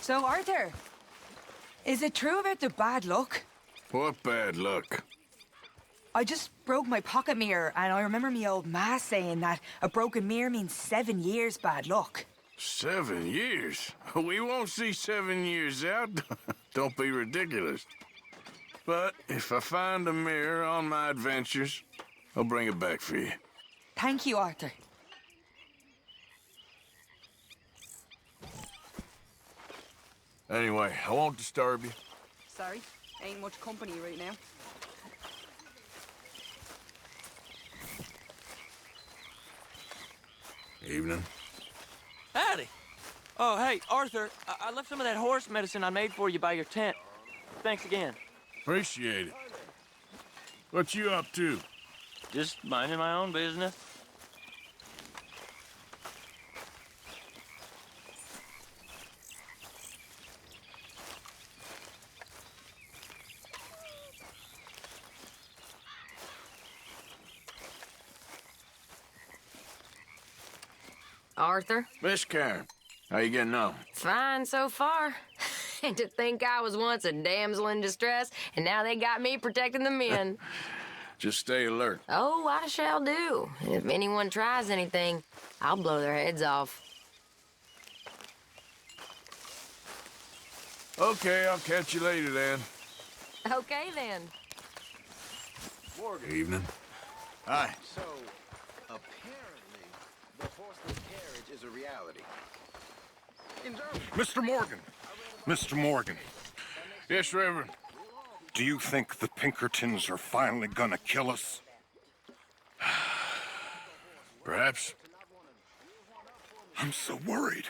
So, Arthur, is it true about the bad luck? What bad luck? I just broke my pocket mirror, and I remember me old ma saying that a broken mirror means 7 years bad luck. 7 years? We won't see 7 years out. Don't be ridiculous. But if I find a mirror on my adventures, I'll bring it back for you. Thank you, Arthur. Anyway, I won't disturb you. Sorry, ain't much company right now. Evening. Howdy. Oh, hey, Arthur, I left some of that horse medicine I made for you by your tent. Thanks again. Appreciate it. What you up to? Just minding my own business. Arthur? Miss Karen, how you getting on? Fine so far. And to think I was once a damsel in distress, and now they got me protecting the men. Just stay alert. Oh, I shall do. And if anyone tries anything, I'll blow their heads off. Okay, I'll catch you later then. Okay, then. Evening. Hi. So, apparently, the horseless carriage is a reality. Mr. Morgan. Mr. Morgan, Yes, Reverend. do you think the Pinkertons are finally gonna kill us? Perhaps. I'm so worried.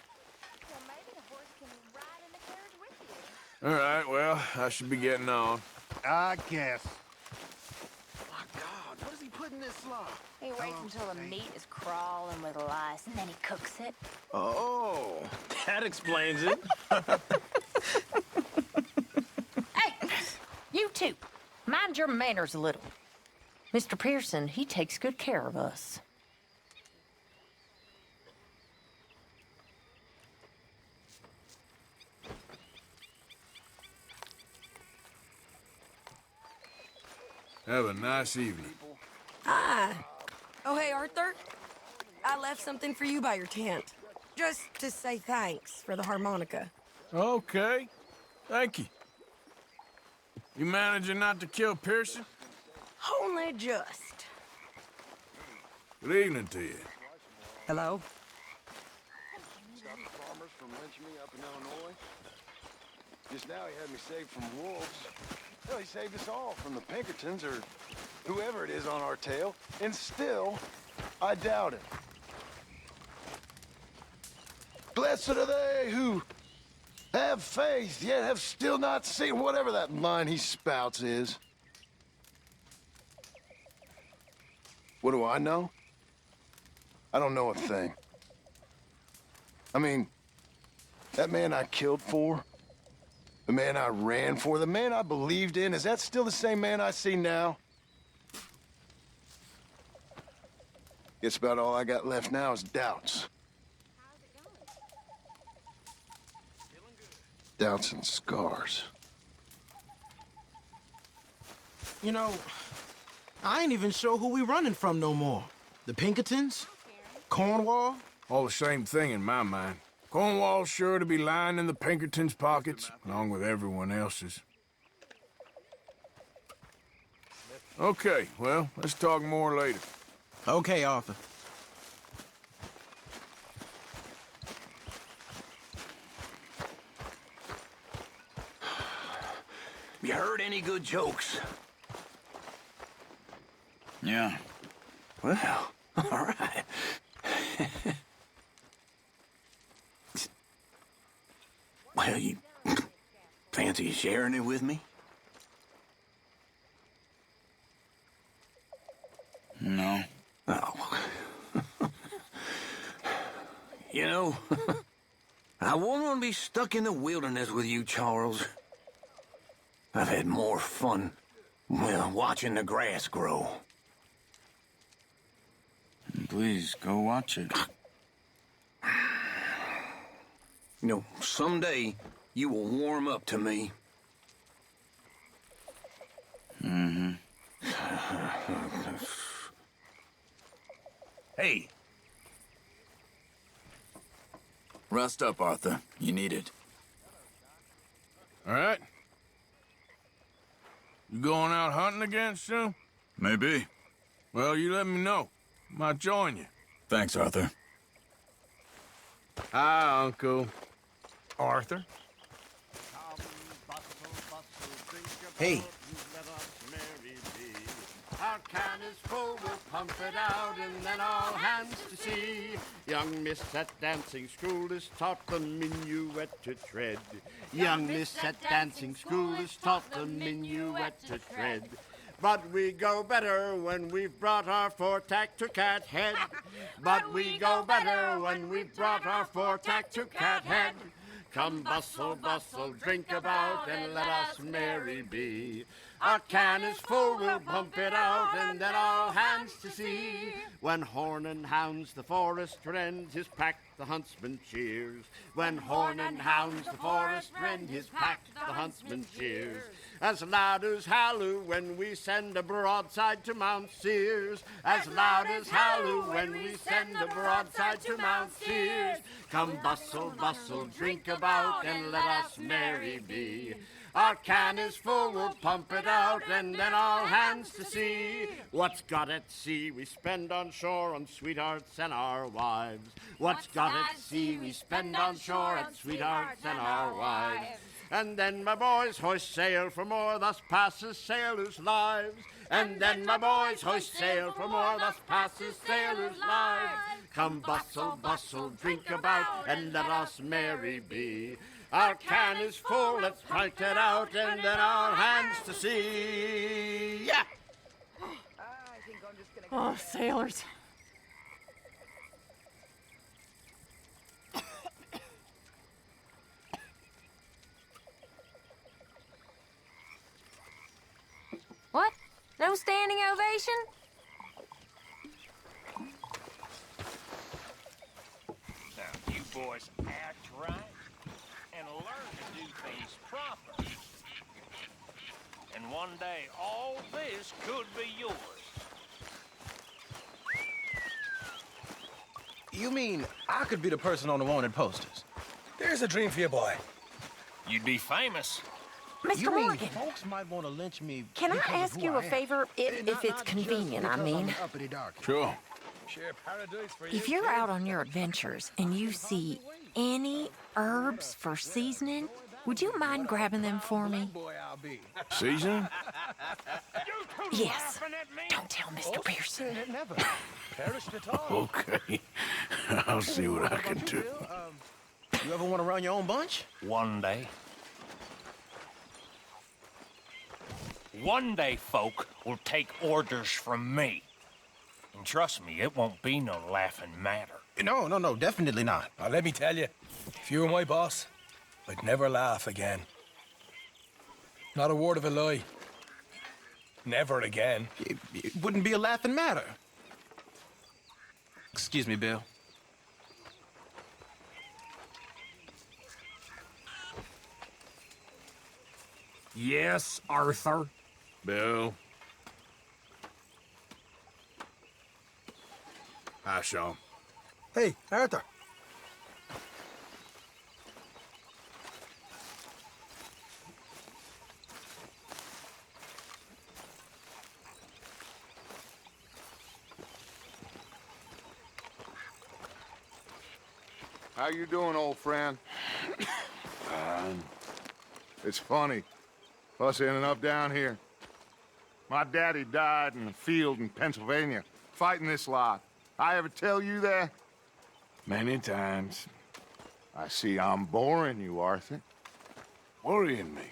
All right, well, I should be getting on. I guess. My God, what does he put in this slop? He waits until the meat is crawling with lice, and then he cooks it. Oh, That explains it. Hey, you two, mind your manners a little. Mr. Pearson, he takes good care of us. Have a nice evening. Hi. Oh, hey, Arthur. I left something for you by your tent. Just to say thanks for the harmonica. Okay. Thank you. You managing not to kill Pearson? Only just. Good evening to you. Hello? stop the farmers from lynching me up in Illinois. Just now he had me saved from wolves. Hell, he saved us all from the Pinkertons or whoever it is on our tail. And still, I doubt it. Blessed are they who have faith, yet have still not seen whatever that line he spouts is. What do I know? I don't know a thing. I mean, that man I killed for, the man I ran for, the man I believed in, is that still the same man I see now? Guess about all I got left now is doubts. Doubts and scars. You know, I ain't even sure who we running from no more. The Pinkertons? Cornwall? All the same thing in my mind. Cornwall's sure to be lying in the Pinkertons' pockets, along with everyone else's. Okay, well, let's talk more later. Okay, Arthur. You heard any good jokes? Yeah. Well, all right. Well, you fancy sharing it with me? No. Oh. You know, I wouldn't want to be stuck in the wilderness with you, Charles. I've had more fun, well, watching the grass grow. Please, go watch it. You know, someday, you will warm up to me. Mm-hmm. Hey. Rest up, Arthur. You need it. All right. You going out hunting again soon? Maybe. Well, you let me know. Might join you. Thanks, Arthur. Hi, Uncle. Arthur. Hey. Our can is full, we'll pump it out, and then all hands to sea. Young Miss at dancing school is taught the minuet to tread. Young Miss at dancing school is taught the minuet to tread. But we go better when we've brought our four-tack to Cathead. But we go better when we've brought our four-tack to Cathead. Come bustle, bustle, drink about, and let us merry be. Our can is full, we'll pump it out, and then all hands to sea. When horn and hounds the forest rend, his pack the huntsman cheers. When horn and hounds the forest rend, his pack the huntsman cheers. As loud as halloo when we send a broadside to Mount Sears. As loud as halloo when we send a broadside to Mount Sears. Come bustle, bustle, drink about, and let us merry be. Our can is full, we'll pump it out, and then all hands to sea. What's got at sea we spend on shore on sweethearts and our wives. What's got at sea we spend on shore on sweethearts and our wives. And then my boys hoist sail for more, thus passes sailors' lives. And then my boys hoist sail for more, thus passes sailors' lives. Come bustle, bustle, drink about, and let us merry be. Our can is full, let's crank it out, and then all hands to sea. Yeah! Oh, sailors. What? No standing ovation? Now, you boys act right and learn to do things proper. And one day, all this could be yours. You mean I could be the person on the wanted posters? There's a dream for you, boy. You'd be famous. Mr. You mean Morgan, folks might want to lynch me? can I because of ask who you I a am? favor? If Not it's just convenient, I because I'm mean. an uppity darky. Sure. Share paradise for you. If you're out on your adventures and you see any herbs for seasoning, would you mind grabbing them for me? Seasoning? Yes. Don't tell Mr. Pearson. Never perished at all. Okay. I'll see what I can do. You ever want to run your own bunch? One day. One day, folk will take orders from me. And trust me, it won't be no laughing matter. No, definitely not. Now, let me tell you, if you were my boss, I'd never laugh again. Not a word of a lie. Never again. It wouldn't be a laughing matter. Excuse me, Bill. Yes, Arthur. Bill. Hi, Sean. Hey, Arthur. How you doing, old friend? It's funny, us ending up down here. My daddy died in the field in Pennsylvania, fighting this lot. I ever tell you that? Many times. I see I'm boring you, Arthur. Worrying me.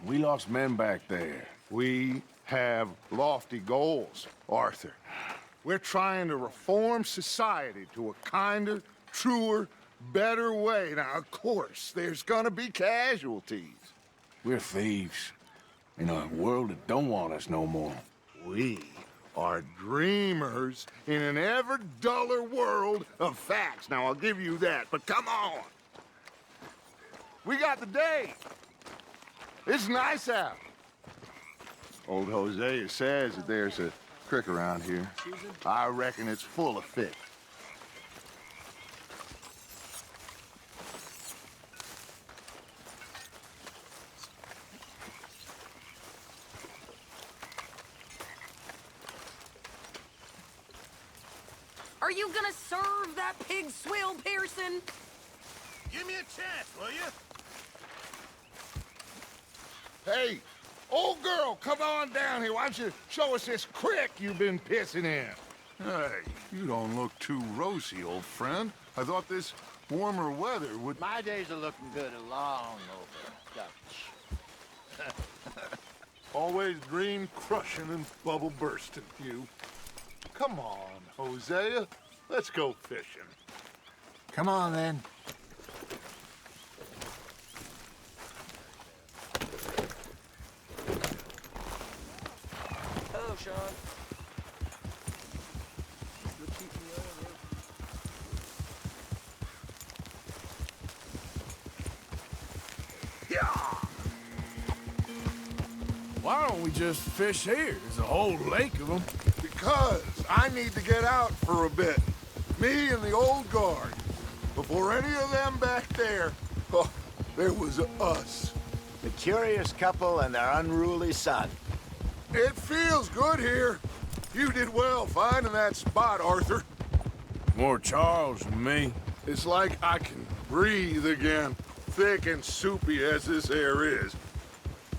We lost men back there. We have lofty goals, Arthur. We're trying to reform society to a kinder, truer, better way. Now, of course, there's gonna be casualties. We're thieves. In a world that don't want us no more. We are dreamers in an ever duller world of facts. Now, I'll give you that, but come on. We got the day. It's nice out. Old Hosea says that there's a creek around here. I reckon it's full of fish. Are you gonna serve that pig swill, Pearson? Give me a chance, will you? Hey, old girl, come on down here. Why don't you show us this creek you've been pissing in? Hey, you don't look too rosy, old friend. I thought this warmer weather would... My days are looking good along over, Dutch. Always dream crushing and bubble bursting, you. Come on, Hosea. Let's go fishing. Come on, then. Hello, Sean. Why don't we just fish here? There's a whole lake of them. Because I need to get out for a bit. Me and the old guard. Before any of them back there, oh, there was us. The curious couple and their unruly son. It feels good here. You did well finding that spot, Arthur. More Charles than me. It's like I can breathe again, thick and soupy as this air is.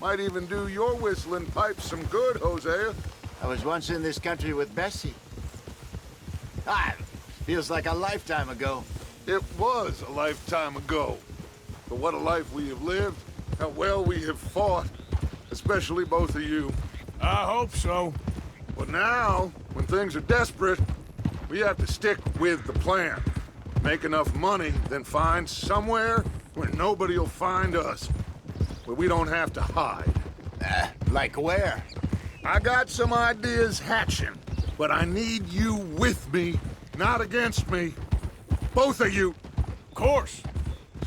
Might even do your whistling pipes some good, Hosea. I was once in this country with Bessie. Feels like a lifetime ago. It was a lifetime ago. But what a life we have lived, how well we have fought, especially both of you. I hope so. But now, when things are desperate, we have to stick with the plan. Make enough money, then find somewhere where nobody will find us. Where we don't have to hide. Like where? I got some ideas hatching, but I need you with me, not against me. Both of you. Of course.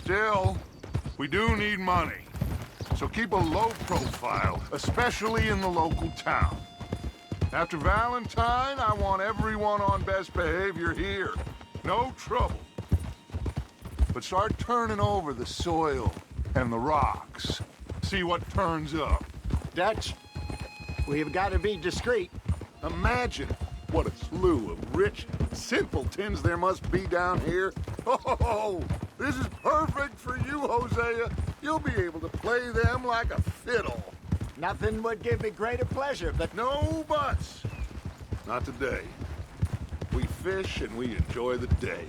Still, we do need money. So keep a low profile, especially in the local town. After Valentine, I want everyone on best behavior here. No trouble. But start turning over the soil and the rocks. See what turns up. Dutch, we've got to be discreet. Imagine what a slew of rich simpletons there must be down here. Oh, this is perfect for you, Hosea. You'll be able to play them like a fiddle. Nothing would give me greater pleasure, but... No buts. Not today. We fish and we enjoy the day.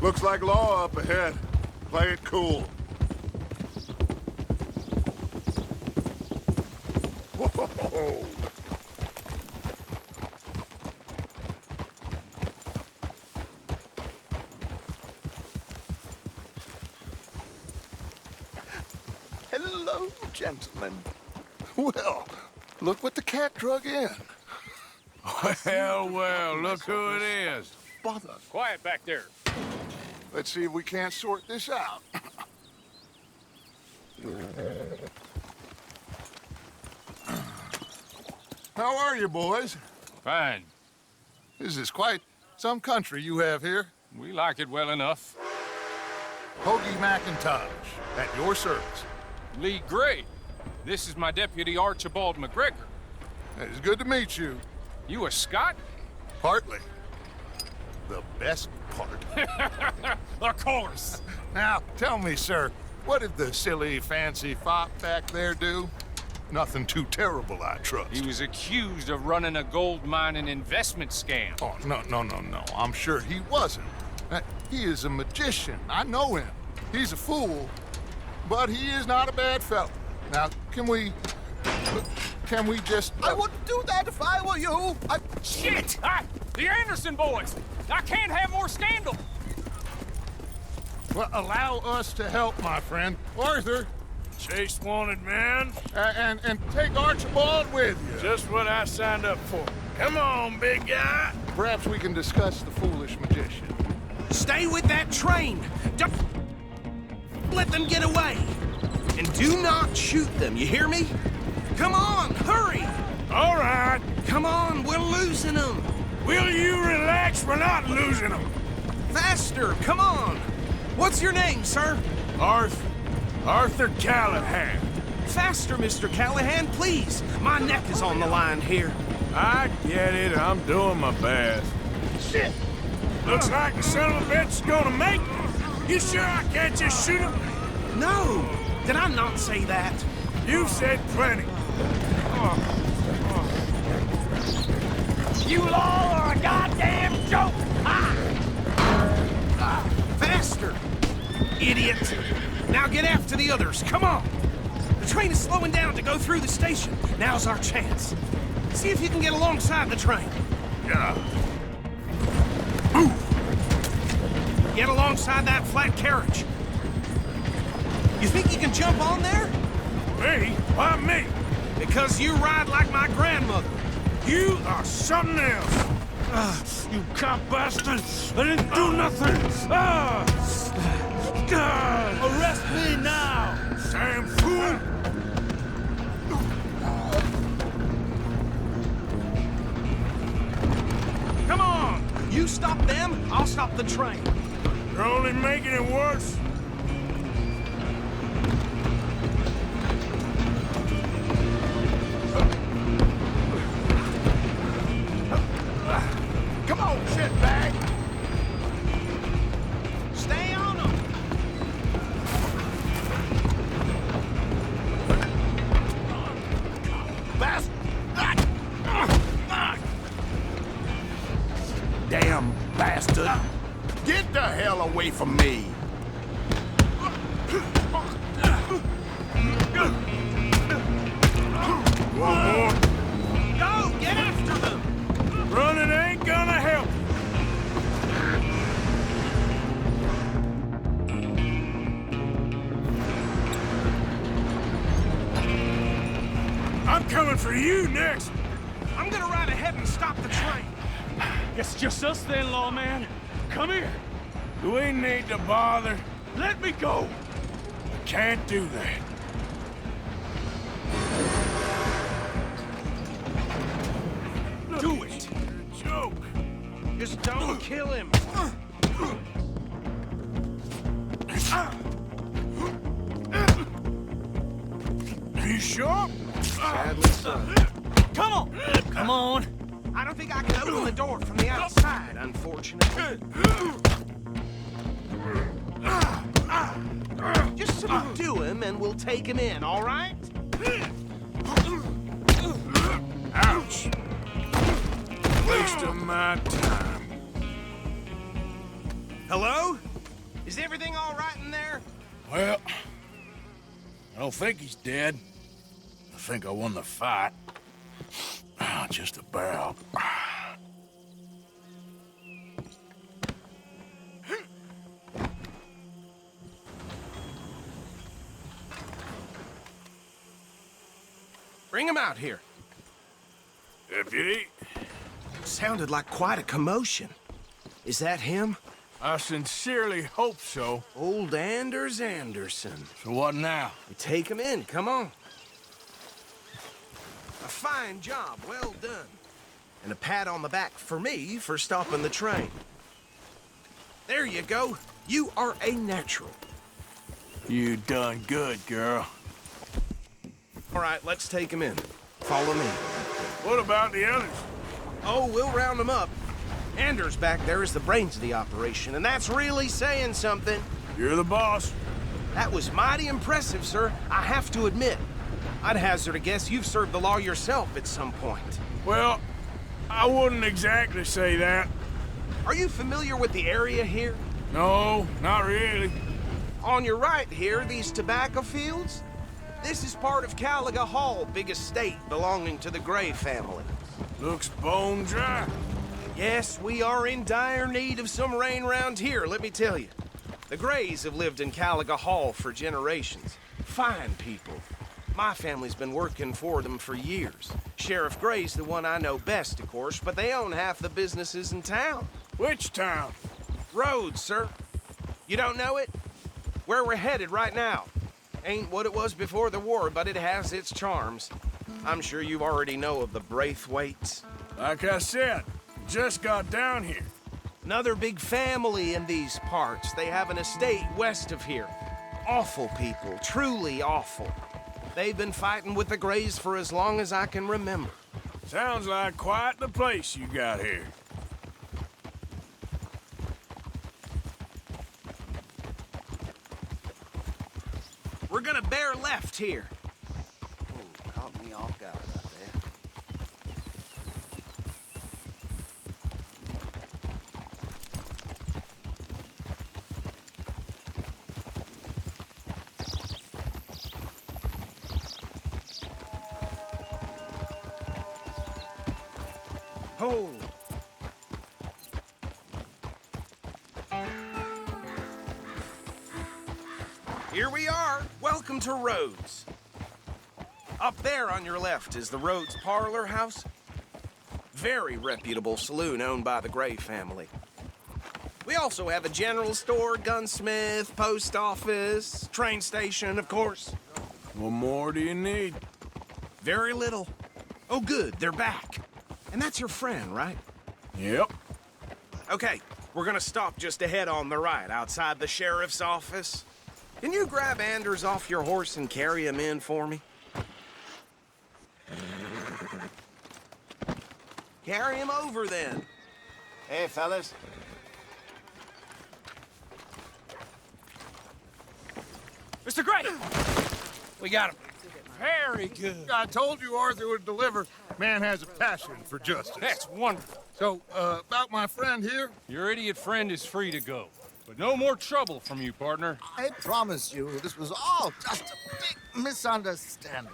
Looks like law up ahead. Play it cool. Whoa. Hello, gentlemen. Well, look what the cat drug in. Well, look who it is. Bother. Quiet back there. Let's see if we can't sort this out. How are you, boys? Fine. This is quite some country you have here. We like it well enough. Hoagie McIntosh, at your service. Lee Gray. This is my deputy Archibald McGregor. It's good to meet you. You a Scot? Partly. The best part. Of course. Now, tell me, sir, what did the silly, fancy fop back there do? Nothing too terrible, I trust. He was accused of running a gold mining investment scam. Oh, no. I'm sure he wasn't. He is a magician. I know him. He's a fool, but he is not a bad fellow. Now, can we just... I wouldn't do that if I were you. Shit! The Anderson boys! I can't have more scandal! Well, allow us to help, my friend. Arthur, Chase wanted man. And take Archibald with you. Just what I signed up for. Come on, big guy. Perhaps we can discuss the foolish magician. Stay with that train. Don't let them get away. And do not shoot them, you hear me? Come on, hurry! All right. Come on, we're losing them. Will you relax? We're not losing them. Faster, come on. What's your name, sir? Arthur Callahan. Faster, Mr. Callahan, please. My neck is on the line here. I get it. I'm doing my best. Shit! Looks like the son of a bitch is gonna make it. You sure I can't just shoot him? No! Did I not say that? You said plenty. You all are a goddamn joke! Faster! Idiot! Now get after the others, come on! The train is slowing down to go through the station. Now's our chance. See if you can get alongside the train. Yeah. Get alongside that flat carriage. You think you can jump on there? Me? Why me? Because you ride like my grandmother. You are something else. You cop bastard! I didn't do nothing! Arrest me now! Damn fool! Come on! You stop them, I'll stop the train. You're only making it worse. Come on, shitbag! Stay on them! Bastard! Damn bastard! Get the hell away from me! One more. Go! Get after them! Running ain't gonna help. I'm coming for you next. I'm gonna ride ahead and stop the train. It's just us then, lawman. Come here. Do we need to bother? Let me go. I can't do that. Do it! Joke. Just don't kill him. Are you sure? Sadly so. Come on. Come on. I don't think I can open the door from the outside, unfortunately. Just subdue him and we'll take him in, all right? Ouch. Waste of my time. Hello? Is everything all right in there? Well, I don't think he's dead. I think I won the fight. Just about. Bring him out here. Deputy? Sounded like quite a commotion. Is that him? I sincerely hope so. Old Anders Anderson. So what now? We take him in, come on. A fine job, well done. And a pat on the back for me for stopping the train. There you go. You are a natural. You done good, girl. All right, let's take him in. Follow me. What about the others? Oh, we'll round them up. Anders back there is the brains of the operation, and that's really saying something. You're the boss. That was mighty impressive, sir. I have to admit. I'd hazard a guess you've served the law yourself at some point. Well, I wouldn't exactly say that. Are you familiar with the area here? No, not really. On your right here, these tobacco fields? This is part of Caliga Hall, big estate belonging to the Gray family. Looks bone dry. Yes, we are in dire need of some rain round here, let me tell you. The Grays have lived in Caliga Hall for generations. Fine people. My family's been working for them for years. Sheriff Gray's the one I know best, of course, but they own half the businesses in town. Which town? Rhodes, sir. You don't know it? Where we're headed right now. Ain't what it was before the war, but it has its charms. I'm sure you already know of the Braithwaites. Like I said, just got down here. Another big family in these parts. They have an estate west of here. Awful people, truly awful. They've been fighting with the Grays for as long as I can remember. Sounds like quite the place you got here. We're gonna bear left here. Oh, caught me off guard out there. Hold. Here we are. Welcome to Rhodes. Up there on your left is the Rhodes Parlor House. Very reputable saloon owned by the Gray family. We also have a general store, gunsmith, post office, train station, of course. What more do you need? Very little. Oh, good, they're back. And that's your friend, right? Yep. Okay, we're gonna stop just ahead on the right, outside the sheriff's office. Can you grab Anders off your horse and carry him in for me? Carry him over, then. Hey, fellas. Mr. Gray! We got him. Very good. I told you Arthur would deliver. Man has a passion for justice. That's wonderful. So, about my friend here? Your idiot friend is free to go. But no more trouble from you, partner. I promise you, this was all just a big misunderstanding.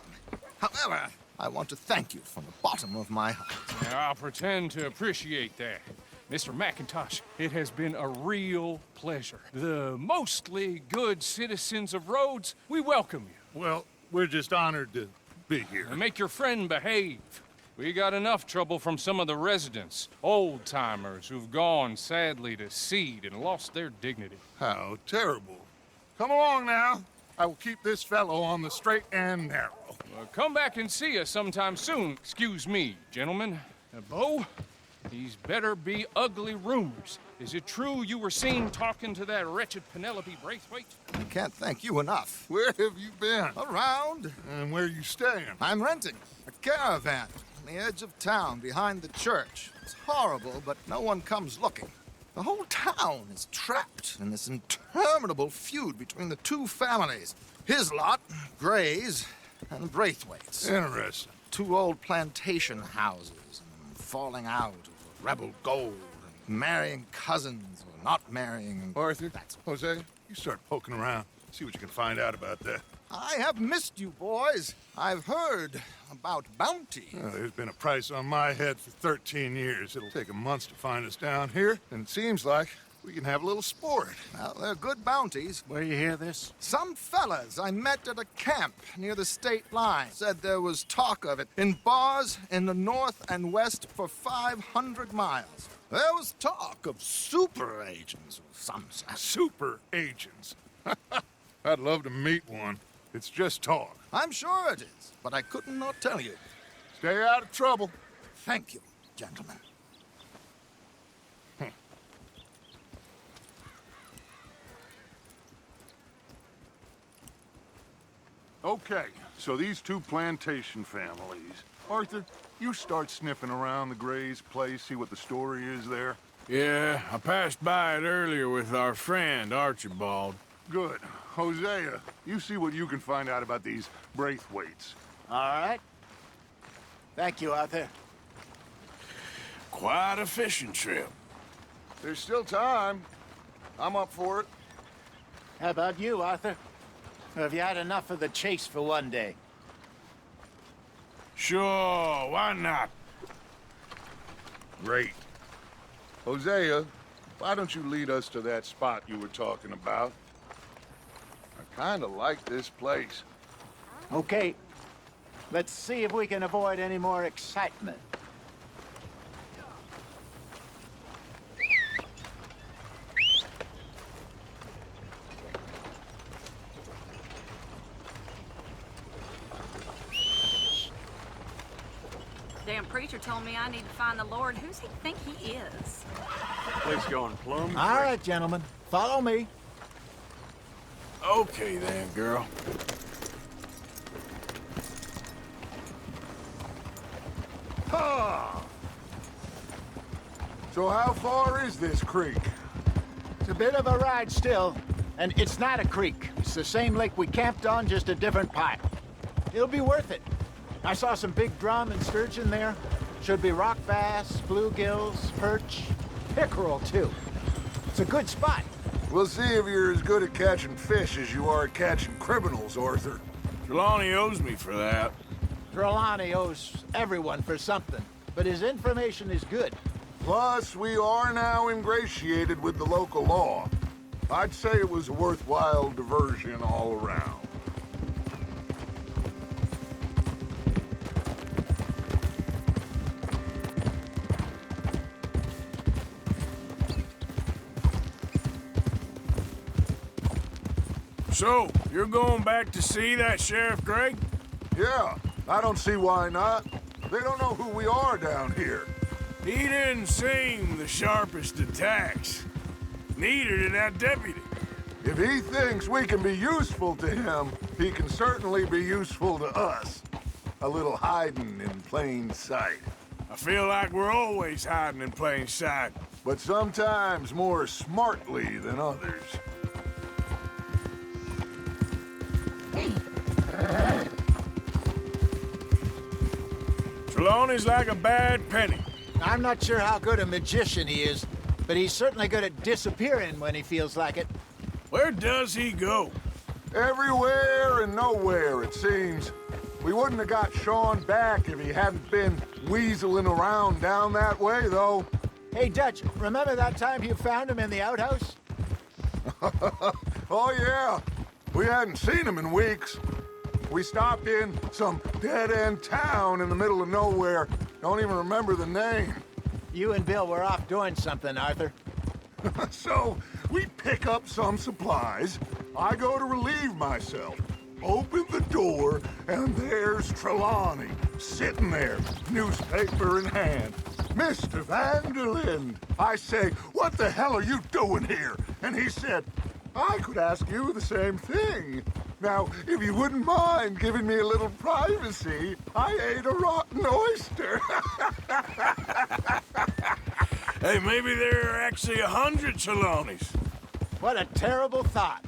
However, I want to thank you from the bottom of my heart. Now, I'll pretend to appreciate that. Mr. McIntosh, it has been a real pleasure. The mostly good citizens of Rhodes, we welcome you. Well, we're just honored to be here. And make your friend behave. We got enough trouble from some of the residents, old-timers who've gone, sadly, to seed and lost their dignity. How terrible. Come along now. I will keep this fellow on the straight and narrow. Come back and see us sometime soon. Excuse me, gentlemen. Bo, these better be ugly rumors. Is it true you were seen talking to that wretched Penelope Braithwaite? I can't thank you enough. Where have you been? Around. And where are you staying? I'm renting a caravan on the edge of town behind the church. It's horrible, but no one comes looking. The whole town is trapped in this interminable feud between the two families. His lot, Gray's, and Braithwaite's. Interesting. Two old plantation houses, and falling out over rebel gold, and marrying cousins or not marrying. Arthur, Hosea, you start poking around. See what you can find out about that. I have missed you, boys. I've heard about bounty. There's been a price on my head for 13 years. It'll take 'em months to find us down here, and it seems like we can have a little sport. Well, they're good bounties. Where you hear this? Some fellas I met at a camp near the state line said there was talk of it in bars in the north and west for 500 miles. There was talk of super agents of some sort. Super agents? I'd love to meet one. It's just talk. I'm sure it is, but I couldn't not tell you. Stay out of trouble. Thank you, gentlemen. Okay, so these two plantation families. Arthur, you start sniffing around the Gray's place, see what the story is there. Yeah, I passed by it earlier with our friend, Archibald. Good. Hosea, you see what you can find out about these Braithwaites. All right. Thank you, Arthur. Quite a fishing trip. There's still time. I'm up for it. How about you, Arthur? Or have you had enough of the chase for one day? Sure, why not? Great. Hosea, why don't you lead us to that spot you were talking about? Now, Kinda like this place. Okay, let's see if we can avoid any more excitement. Damn preacher told me I need to find the Lord. Who's he think he is? Place going plumb. All right, gentlemen, follow me. Okay then, girl. Ha! So how far is this creek? It's a bit of a ride still, and it's not a creek. It's the same lake we camped on, just a different pipe. It'll be worth it. I saw some big drum and sturgeon there. Should be rock bass, bluegills, perch, pickerel too. It's a good spot. We'll see if you're as good at catching fish as you are at catching criminals, Arthur. Trelawney owes me for that. Trelawney owes everyone for something, but his information is good. Plus, we are now ingratiated with the local law. I'd say it was a worthwhile diversion all around. So, you're going back to see that Sheriff Gregg? Yeah, I don't see why not. They don't know who we are down here. He didn't seem the sharpest attacks. Neither did that deputy. If he thinks we can be useful to him, he can certainly be useful to us. A little hiding in plain sight. I feel like we're always hiding in plain sight. But sometimes more smartly than others. Trelawney's like a bad penny. I'm not sure how good a magician he is, but he's certainly good at disappearing when he feels like it. Where does he go? Everywhere and nowhere, it seems. We wouldn't have got Sean back if he hadn't been weaseling around down that way, though. Hey, Dutch, remember that time you found him in the outhouse? Oh, yeah. We hadn't seen him in weeks. We stopped in some dead-end town in the middle of nowhere. Don't even remember the name. You and Bill were off doing something, Arthur. So, we pick up some supplies. I go to relieve myself. Open the door, and there's Trelawney, sitting there, newspaper in hand. Mr. Vanderlyn. I say, what the hell are you doing here? And he said, I could ask you the same thing. Now, if you wouldn't mind giving me a little privacy, I ate a rotten oyster. Hey, maybe there are actually 100 Trelawneys. What a terrible thought.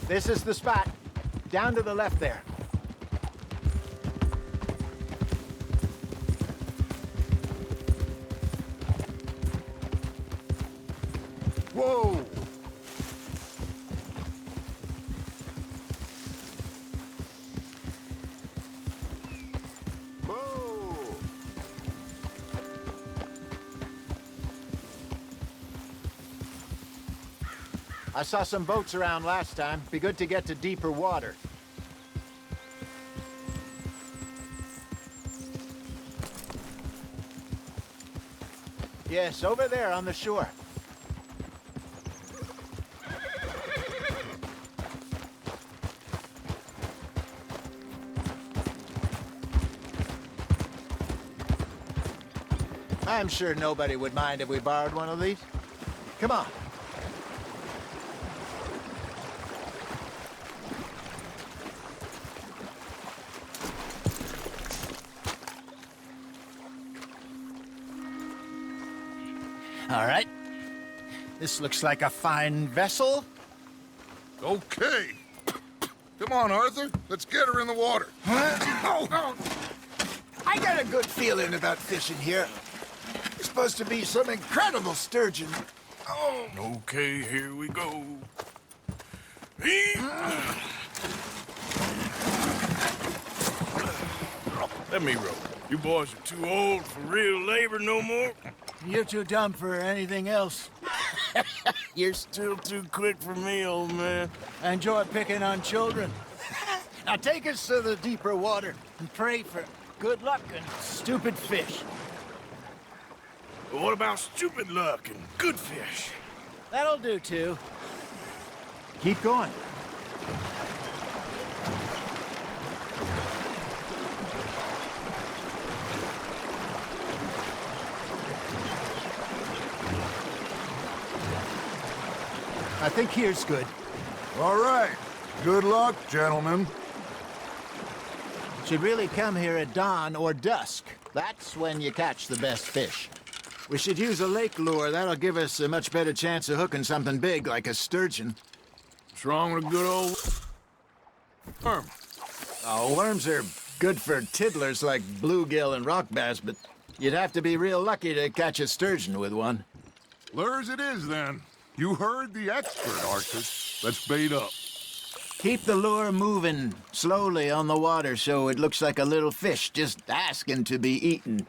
This is the spot. Down to the left there. Whoa! I saw some boats around last time. Be good to get to deeper water. Yes, over there on the shore. I'm sure nobody would mind if we borrowed one of these. Come on. All right. This looks like a fine vessel. Okay. Come on, Arthur. Let's get her in the water. I got a good feeling about fishing here. It's supposed to be some incredible sturgeon. Okay, here we go. Let me row. You boys are too old for real labor no more. You're too dumb for anything else. You're still too quick for me, old man. I enjoy picking on children. Now take us to the deeper water and pray for good luck and stupid fish. But what about stupid luck and good fish? That'll do, too. Keep going. I think here's good. All right. Good luck, gentlemen. Should really come here at dawn or dusk. That's when you catch the best fish. We should use a lake lure. That'll give us a much better chance of hooking something big like a sturgeon. What's wrong with a good old worm? Oh, worms are good for tiddlers like bluegill and rock bass, but you'd have to be real lucky to catch a sturgeon with one. Lures it is, then. You heard the expert, Arthur. Let's bait up. Keep the lure moving slowly on the water so it looks like a little fish just asking to be eaten.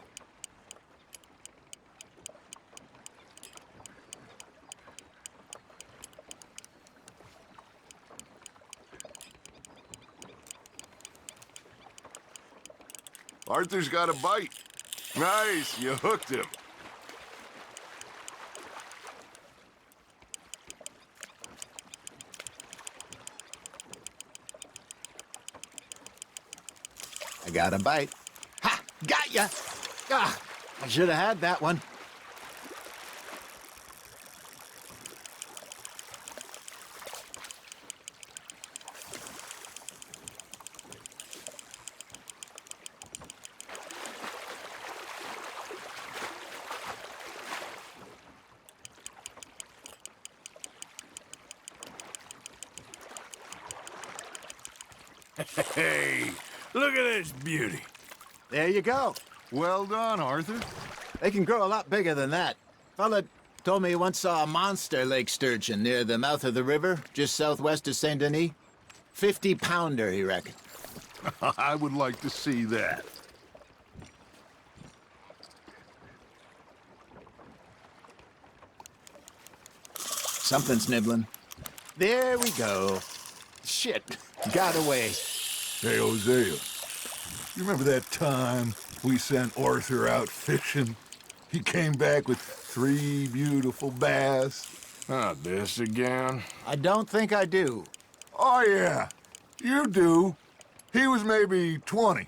Arthur's got a bite. Nice, you hooked him. I got a bite. Ha! Got ya! Ah, I should have had that one. Hey, look at this beauty. There you go. Well done, Arthur. They can grow a lot bigger than that. Fella told me he once saw a monster lake sturgeon near the mouth of the river, just southwest of Saint Denis. 50-pounder, he reckoned. I would like to see that. Something's nibbling. There we go. Shit, got away. Hey, Hosea, you remember that time we sent Arthur out fishing? He came back with 3 beautiful bass. Not this again. I don't think I do. Oh, yeah, you do. He was maybe 20,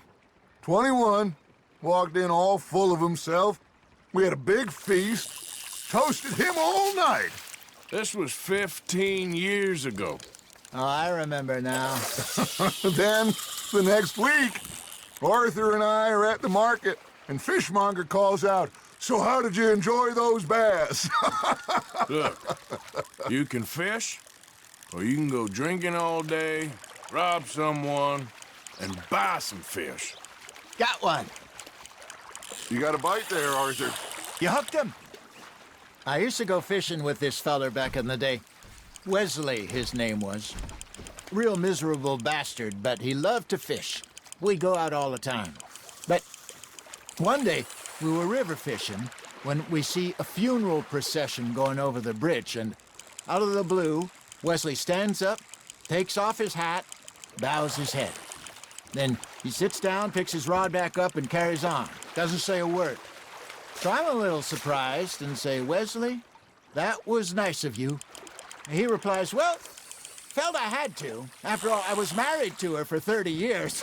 21, walked in all full of himself. We had a big feast, toasted him all night. This was 15 years ago. Oh, I remember now. Then, the next week, Arthur and I are at the market, and Fishmonger calls out, "So how did you enjoy those bass?" Look, you can fish, or you can go drinking all day, rob someone, and buy some fish. Got one. You got a bite there, Arthur. You hooked him. I used to go fishing with this feller back in the day. Wesley, his name was. Real miserable bastard, but he loved to fish. We'd go out all the time. But one day, we were river fishing when we see a funeral procession going over the bridge, and out of the blue, Wesley stands up, takes off his hat, bows his head. Then he sits down, picks his rod back up, and carries on. Doesn't say a word. So I'm a little surprised and say, "Wesley, that was nice of you." And he replies, "Well, felt I had to. After all, I was married to her for 30 years.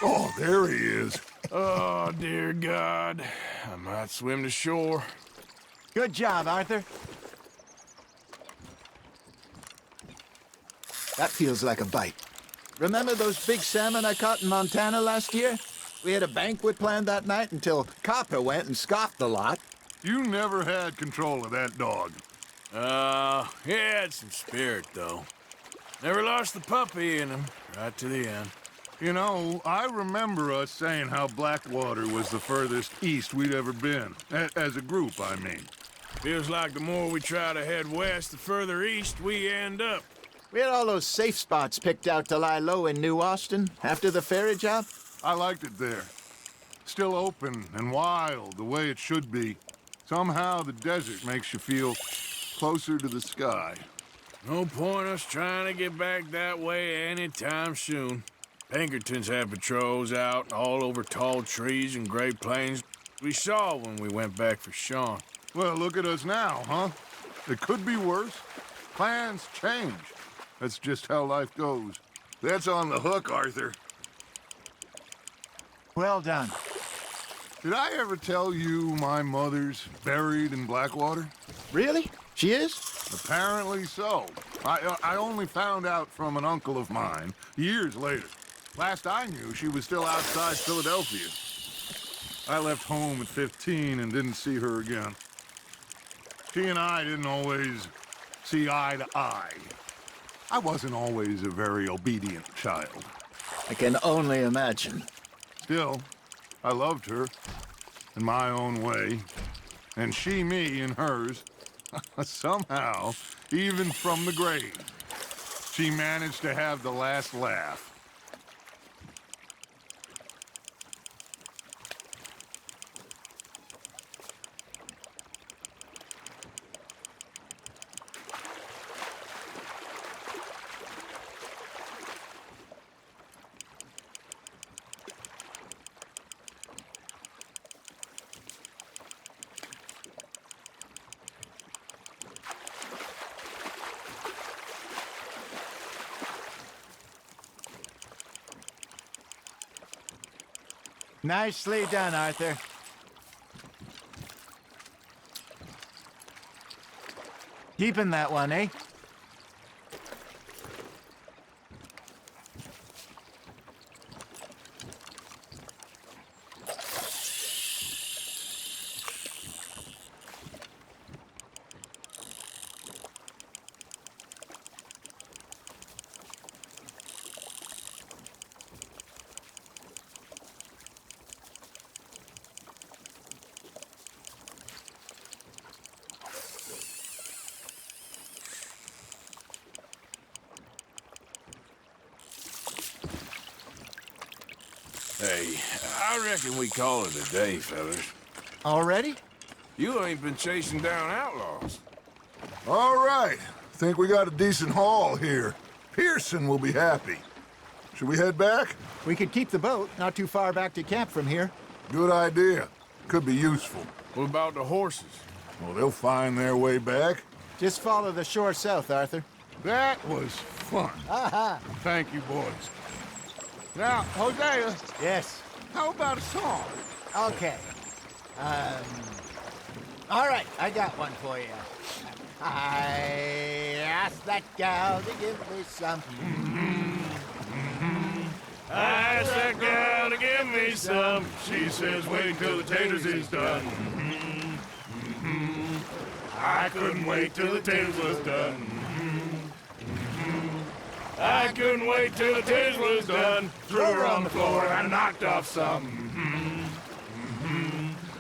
Oh, there he is. Oh, dear God. I might swim to shore. Good job, Arthur. That feels like a bite. Remember those big salmon I caught in Montana last year? We had a banquet planned that night until Copper went and scoffed the lot. You never had control of that dog. He had some spirit, though. Never lost the puppy in him, right to the end. You know, I remember us saying how Blackwater was the furthest east we'd ever been. As a group, I mean. Feels like the more we try to head west, the further east we end up. We had all those safe spots picked out to lie low in New Austin after the ferry job. I liked it there. Still open and wild, the way it should be. Somehow the desert makes you feel closer to the sky. No point us trying to get back that way anytime soon. Pinkertons had patrols out all over tall trees and Great Plains. We saw when we went back for Sean. Well, look at us now, huh? It could be worse. Plans change. That's just how life goes. That's on the hook, Arthur. Well done. Did I ever tell you my mother's buried in Blackwater? Really? She is? Apparently so. I only found out from an uncle of mine years later. Last I knew, she was still outside Philadelphia. I left home at 15 and didn't see her again. She and I didn't always see eye to eye. I wasn't always a very obedient child. I can only imagine. Still, I loved her in my own way, and she me in hers. Somehow, even from the grave, she managed to have the last laugh. Nicely done, Arthur. Keeping that one, eh? Hey, I reckon we call it a day, fellas. Already? You ain't been chasing down outlaws. All right. Think we got a decent haul here. Pearson will be happy. Should we head back? We could keep the boat not too far back to camp from here. Good idea. Could be useful. What about the horses? Well, they'll find their way back. Just follow the shore south, Arthur. That was fun. Aha! Thank you, boys. Now, Hosea. Yes? How about a song? Okay. All right, I got one for you. I asked that gal to give me some. I asked that gal to give me some. She says, wait till the taters is done. I couldn't wait till the taters was done. I couldn't wait till the taters was done. Threw her on the floor and I knocked off some.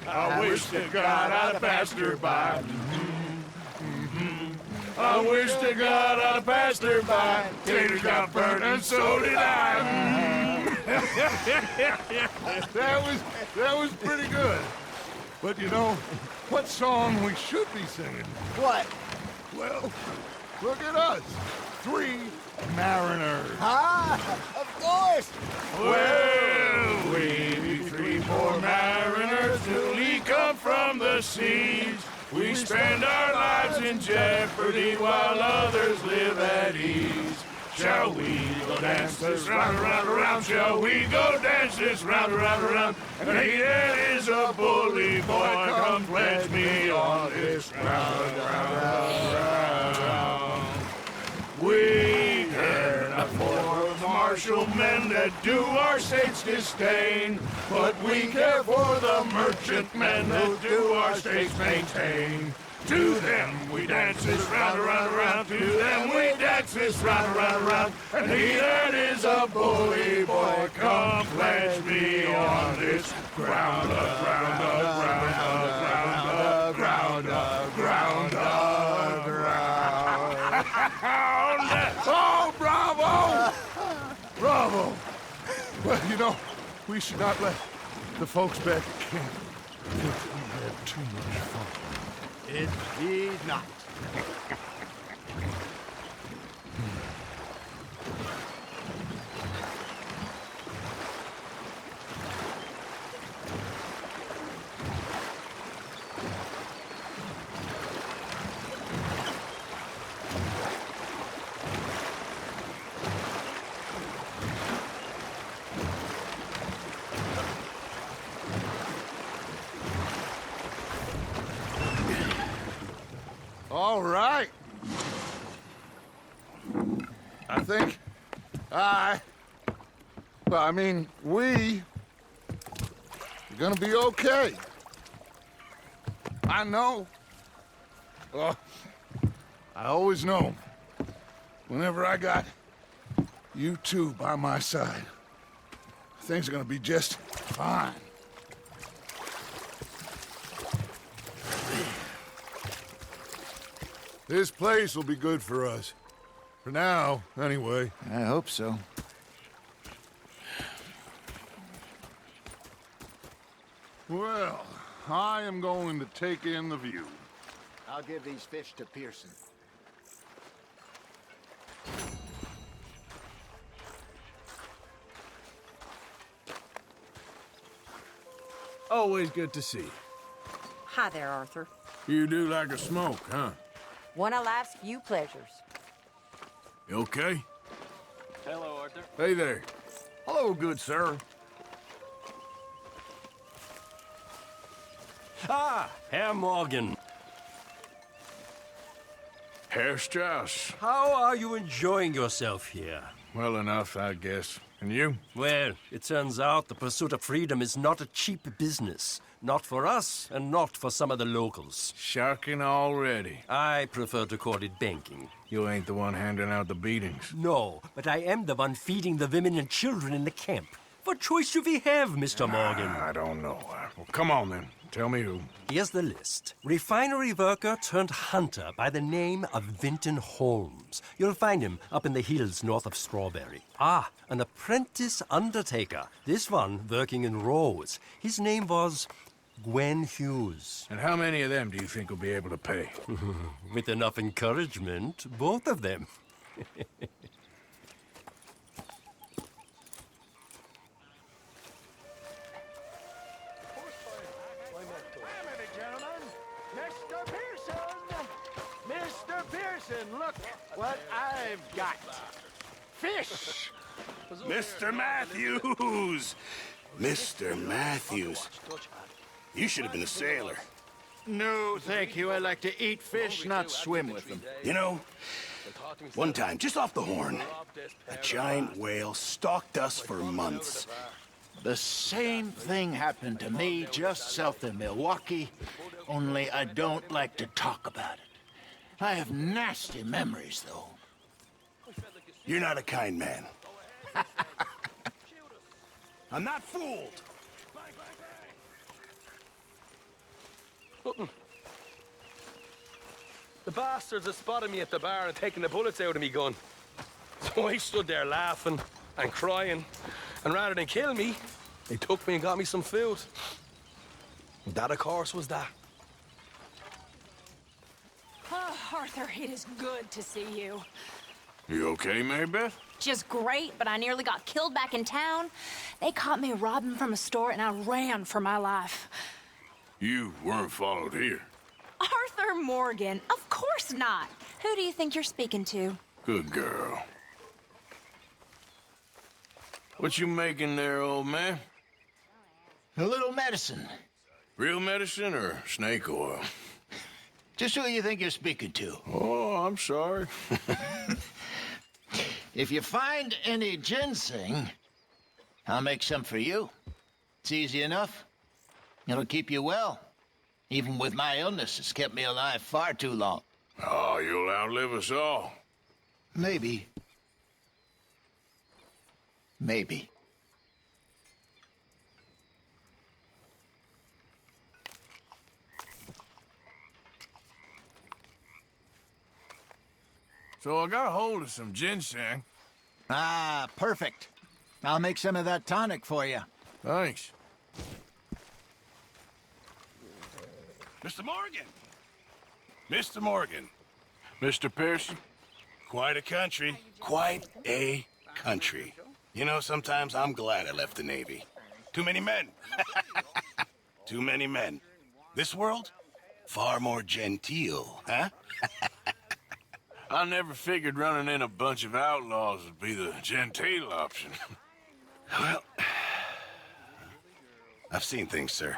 I wish to God I'd have passed her by. I wish to God I'd have passed her by. Taters got burnt and so did I. That was pretty good. But you know, what song we should be singing? What? Well, look at us. 3 mariners. Ah, of course. Well, we be 3 poor mariners newly come from the seas. We spend our lives in jeopardy while others live at ease. Shall we go dance this round, around, around? Shall we go dance this round, around, around? And he that is a bully boy, come pledge me on this round, round, round. We care not for the martial men that do our state's disdain, but we care for the merchant men that do our state's maintain. To them we dance this round, around, around. To them we dance this round, around, around. And he that is a bully boy, come pledge me on this ground, ground, ground, ground, ground, ground, ground, ground. Well, you know, we should not let the folks back at camp think we had too much fun. Indeed not. All right. I think we are gonna be okay. I know. Well, I always know. Whenever I got you two by my side, things are gonna be just fine. This place will be good for us. For now, anyway. I hope so. Well, I am going to take in the view. I'll give these fish to Pearson. Always good to see you. Hi there, Arthur. You do like a smoke, huh? One of life's few pleasures. You okay? Hello, Arthur. Hey there. Hello, good sir. Ah, Herr Morgan. Herr Strauss. How are you enjoying yourself here? Well enough, I guess. And you? Well, it turns out the pursuit of freedom is not a cheap business. Not for us, and not for some of the locals. Sharking already. I prefer to call it banking. You ain't the one handing out the beatings. No, but I am the one feeding the women and children in the camp. What choice do we have, Mr. Morgan? I don't know. Well, come on, then. Tell me who. Here's the list. Refinery worker turned hunter by the name of Vinton Holmes. You'll find him up in the hills north of Strawberry. Ah, an apprentice undertaker. This one working in Rhodes. His name was Gwen Hughes. And how many of them do you think will be able to pay? With enough encouragement, both of them. Mr. Pearson! Mr. Pearson, look what I've got. Fish! Mr. Matthews! Mr. Matthews. You should have been a sailor. No, thank you. I like to eat fish, not swim with them. You know, one time, just off the Horn, a giant whale stalked us for months. The same thing happened to me just south of Milwaukee, only I don't like to talk about it. I have nasty memories, though. You're not a kind man. I'm not fooled. The bastards had spotted me at the bar and taken the bullets out of me gun. So I stood there laughing and crying, and rather than kill me, they took me and got me some food. And that, of course, was that. Oh, Arthur, it is good to see you. You okay, Mary-Beth? Just great, but I nearly got killed back in town. They caught me robbing from a store, and I ran for my life. You weren't followed here. Arthur Morgan, of course not. Who do you think you're speaking to? Good girl. What you making there, old man? A little medicine. Real medicine or snake oil? Just who you think you're speaking to? Oh, I'm sorry. If you find any ginseng, I'll make some for you. It's easy enough. It'll keep you well. Even with my illness, it's kept me alive far too long. Oh, you'll outlive us all. Maybe. Maybe. So I got a hold of some ginseng. Ah, perfect. I'll make some of that tonic for you. Thanks. Mr. Morgan! Mr. Morgan. Mr. Pearson? Quite a country. Quite a country. You know, sometimes I'm glad I left the Navy. Too many men. Too many men. This world? Far more genteel, huh? I never figured running in a bunch of outlaws would be the genteel option. Well, I've seen things, sir.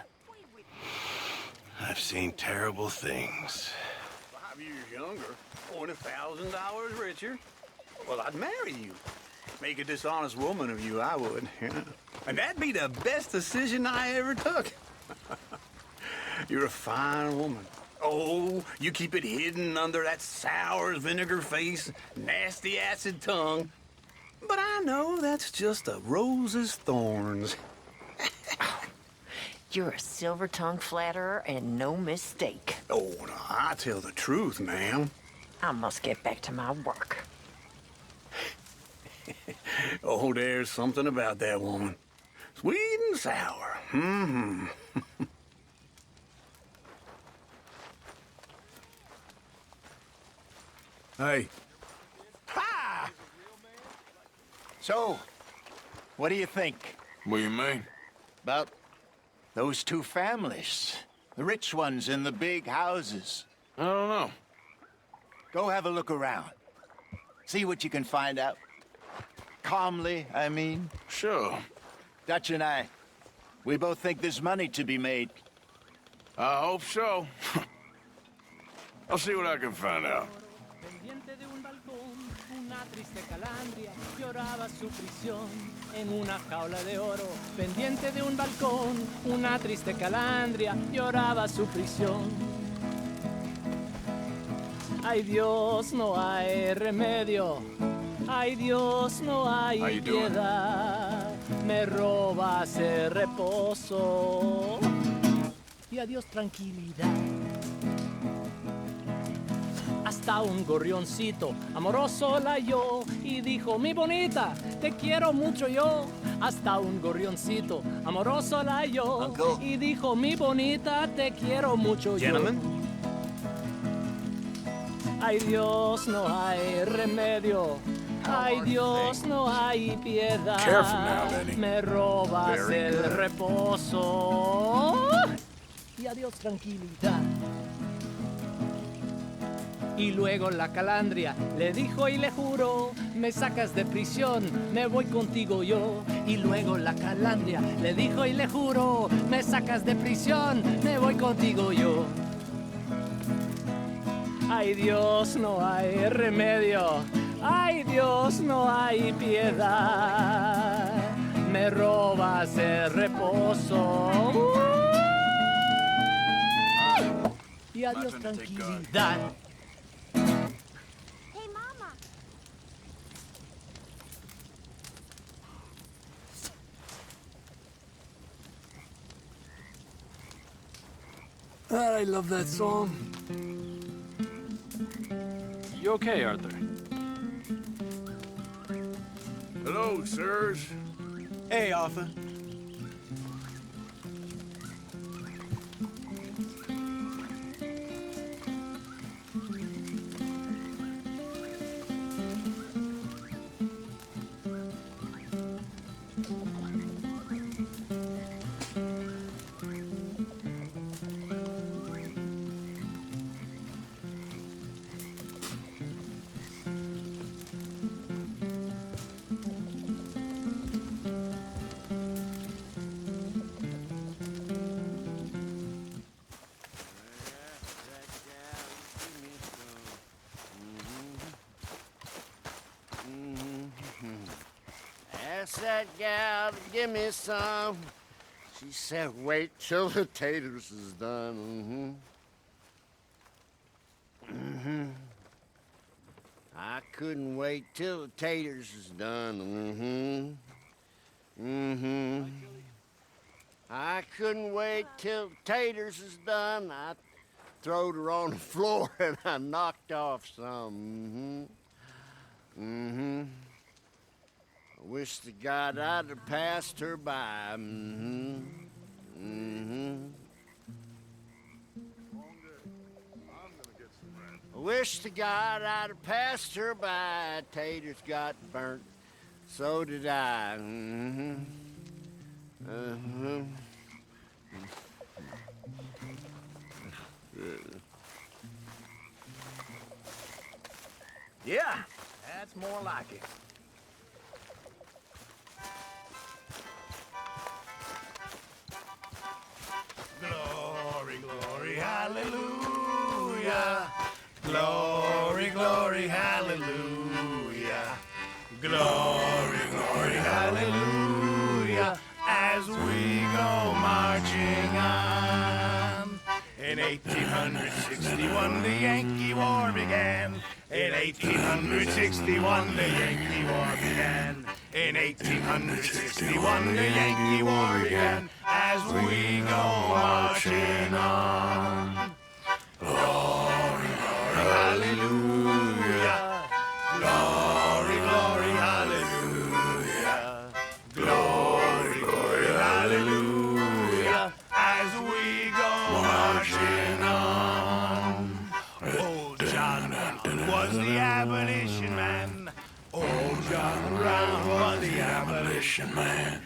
I've seen terrible things. 5 years younger, $20,000 richer. Well, I'd marry you. Make a dishonest woman of you, I would. And that'd be the best decision I ever took. You're a fine woman. Oh, you keep it hidden under that sour vinegar face, nasty acid tongue. But I know that's just a rose's thorns. You're a silver-tongued flatterer and no mistake. Oh, no, I tell the truth, ma'am. I must get back to my work. Oh, there's something about that woman. Sweet and sour. Mm-hmm. Hey. Ha! So, what do you think? What do you mean? About those two families. The rich ones in the big houses. I don't know. Go have a look around. See what you can find out. Calmly, I mean. Sure. Dutch and I, we both think there's money to be made. I hope so. I'll see what I can find out. Pendiente de un balcón, una triste calandria lloraba su prisión en una jaula de oro. Pendiente de un balcón, una triste calandria lloraba su prisión. Ay Dios, no hay remedio. Ay Dios, no hay piedad. Me robas el reposo y adiós tranquilidad. Hasta un gorrioncito amoroso la halló y dijo, mi bonita, te quiero mucho yo. Hasta un gorrioncito amoroso la halló y dijo, mi bonita, te quiero mucho Gentlemen. yo. Ay Dios, no hay remedio. Ay Dios, no hay piedad. Careful now, Lenny. Me robas Very el good. reposo y adiós tranquilidad. Y luego la calandria le dijo y le juró, me sacas de prisión, me voy contigo yo. Y luego la calandria le dijo y le juró, me sacas de prisión, me voy contigo yo. Ay Dios, no hay remedio. Ay Dios, no hay piedad. Me robas el reposo. Y adiós tranquilidad. Hey, Mama. I love that song. You okay, Arthur? Hello, sirs. Hey, Arthur. Ask that gal to give me some. She said, wait till the taters is done. I couldn't wait till the taters is done. I couldn't wait till the taters is done. I throwed her on the floor and I knocked off some. Wish to God I'd have passed her by. Wish to God I'd have passed her by. Taters got burnt. So did I. Yeah, that's more like it. Glory, glory, hallelujah. Glory, glory, hallelujah. Glory, glory, hallelujah. As we go marching on. In 1861, the Yankee War began. In 1861, the Yankee War began. In 1861, the Yankee War began. As we go marching on. Glory, glory, hallelujah. Glory, glory, hallelujah. Glory, glory, hallelujah. As we go marching on. Old John Brown was the abolition man. Old John Brown was the abolition man.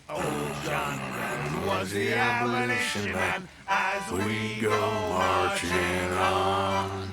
Old John Brown was the abolition man. As we go marching on.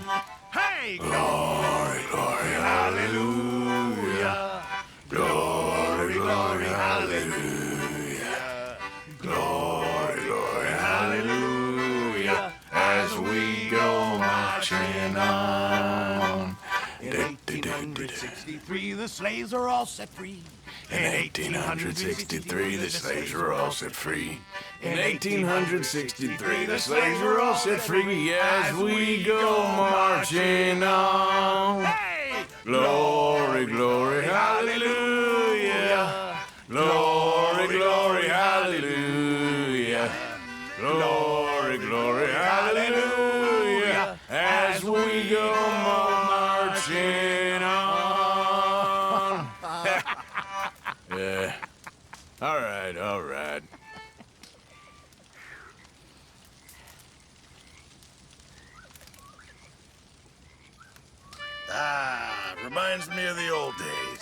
Hey! Glory, glory, hallelujah. Glory, glory, hallelujah. Glory, glory, hallelujah. As we go marching on. In 1863, the slaves are all set free. In 1863, the slaves were all set free. In 1863, the slaves were all set free as we go marching on. Hey! Glory, glory, hallelujah. Glory, glory, hallelujah. Glory, glory, hallelujah. As we go marching on. Yeah. All right, all right. Ah, reminds me of the old days.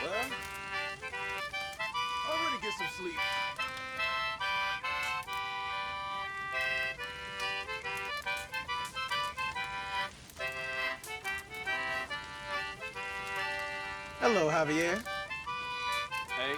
Well, I'm gonna get some sleep. Hello, Javier. Hey.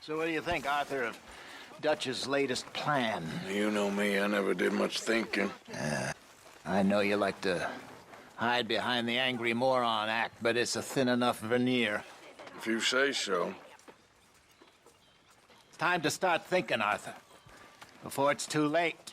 So what do you think, Arthur, of Dutch's latest plan? You know me, I never did much thinking. I know you like to hide behind the angry moron act, but it's a thin enough veneer. If you say so. It's time to start thinking, Arthur, before it's too late.